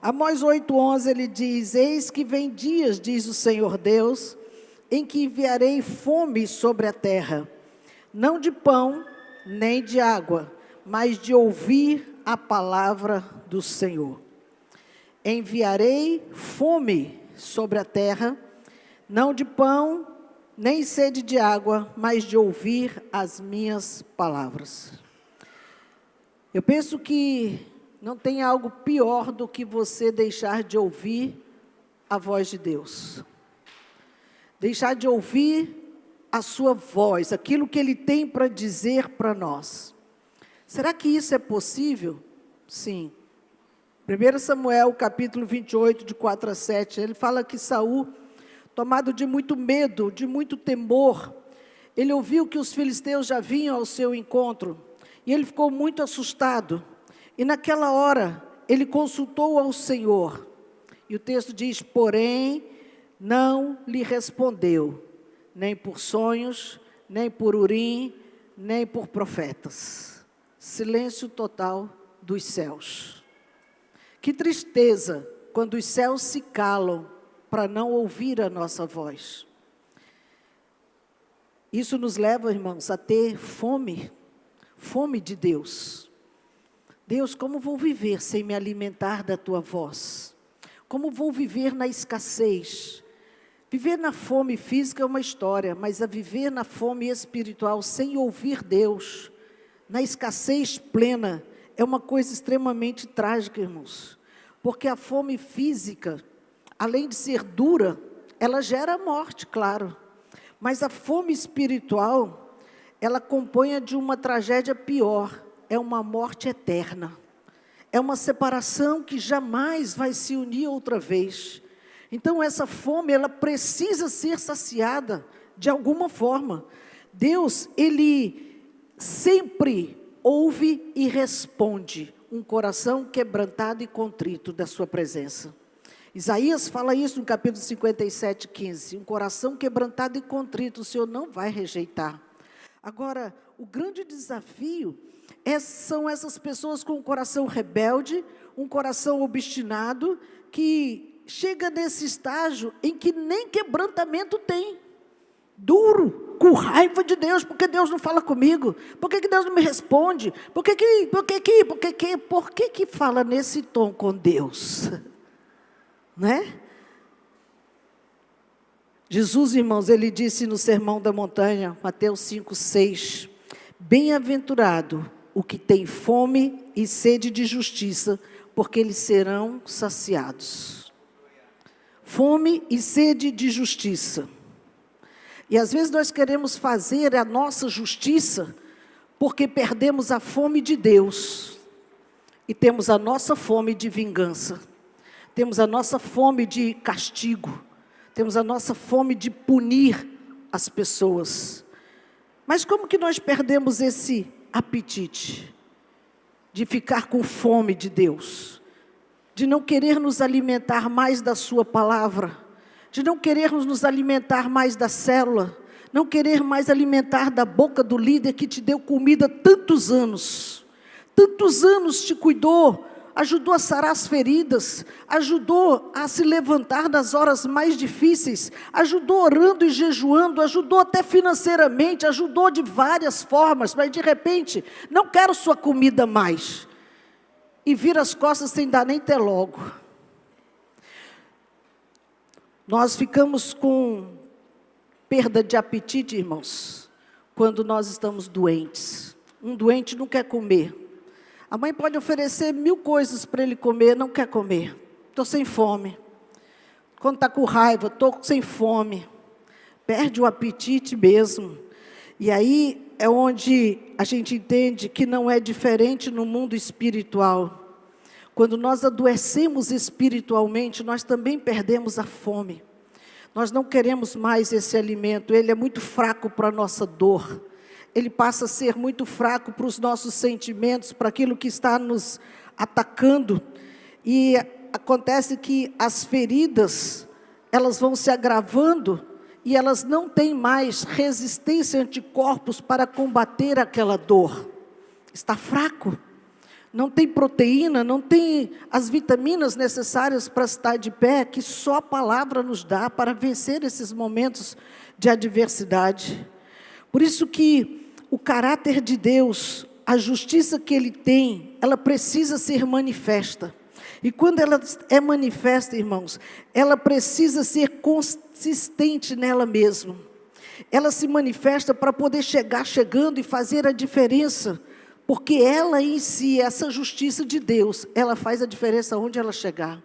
Amós 8:11 ele diz: eis que vem dias, diz o Senhor Deus, em que enviarei fome sobre a terra, não de pão, nem de água, mas de ouvir a palavra do Senhor. Enviarei fome sobre a terra, não de pão, nem sede de água, mas de ouvir as minhas palavras. Eu penso que não tem algo pior do que você deixar de ouvir a voz de Deus. Deixar de ouvir a sua voz, aquilo que Ele tem para dizer para nós. Será que isso é possível? Sim. 1 Samuel, capítulo 28, de 4 a 7, ele fala que Saul, tomado de muito medo, de muito temor, ele ouviu que os filisteus já vinham ao seu encontro, e ele ficou muito assustado. E naquela hora, ele consultou ao Senhor. E o texto diz: porém, não lhe respondeu, nem por sonhos, nem por Urim, nem por profetas. Silêncio total dos céus. Que tristeza quando os céus se calam para não ouvir a nossa voz. Isso nos leva, irmãos, a ter fome de Deus. Deus, como vou viver sem me alimentar da tua voz? Como vou viver na escassez? Viver na fome física é uma história, mas a viver na fome espiritual sem ouvir Deus, na escassez plena, é uma coisa extremamente trágica, irmãos. Porque a fome física, além de ser dura, ela gera morte, claro. Mas a fome espiritual, ela acompanha de uma tragédia pior. É uma morte eterna. É uma separação que jamais vai se unir outra vez. Então essa fome, ela precisa ser saciada de alguma forma. Deus, Ele sempre ouve e responde um coração quebrantado e contrito da sua presença. Isaías fala isso no capítulo 57:15. Um coração quebrantado e contrito, o Senhor não vai rejeitar. Agora, o grande desafio são essas pessoas com um coração rebelde, um coração obstinado, que chega nesse estágio em que nem quebrantamento tem. Duro, com raiva de Deus, porque Deus não fala comigo, por que Deus não me responde, por que fala nesse tom com Deus? Né? Jesus, irmãos, ele disse no Sermão da Montanha, Mateus 5:6, bem-aventurado o que tem fome e sede de justiça, porque eles serão saciados. Fome e sede de justiça. E às vezes nós queremos fazer a nossa justiça, porque perdemos a fome de Deus, e temos a nossa fome de vingança, temos a nossa fome de castigo, temos a nossa fome de punir as pessoas. Mas como que nós perdemos esse apetite de ficar com fome de Deus, de não querer nos alimentar mais da sua palavra, de não querermos nos alimentar mais da célula, não querer mais alimentar da boca do líder que te deu comida tantos anos te cuidou, ajudou a sarar as feridas, ajudou a se levantar das horas mais difíceis, ajudou orando e jejuando, ajudou até financeiramente, ajudou de várias formas, mas de repente, não quero sua comida mais, e vira as costas sem dar nem até logo. Nós ficamos com perda de apetite, irmãos, quando nós estamos doentes. Um doente não quer comer. A mãe pode oferecer 1000 coisas para ele comer, não quer comer. Estou sem fome. Quando está com raiva, estou sem fome. Perde o apetite mesmo. E aí é onde a gente entende que não é diferente no mundo espiritual. Quando nós adoecemos espiritualmente, nós também perdemos a fome. Nós não queremos mais esse alimento, ele é muito fraco para a nossa dor. Ele passa a ser muito fraco para os nossos sentimentos, para aquilo que está nos atacando. E acontece que as feridas, elas vão se agravando e elas não têm mais resistência a anticorpos para combater aquela dor. Está fraco. não tem proteína, não tem as vitaminas necessárias para estar de pé, que só a palavra nos dá para vencer esses momentos de adversidade. Por isso que o caráter de Deus, a justiça que Ele tem, ela precisa ser manifesta. E quando ela é manifesta, irmãos, ela precisa ser consistente nela mesma. Ela se manifesta para poder chegar chegando e fazer a diferença, porque ela em si, essa justiça de Deus, ela faz a diferença onde ela chegar.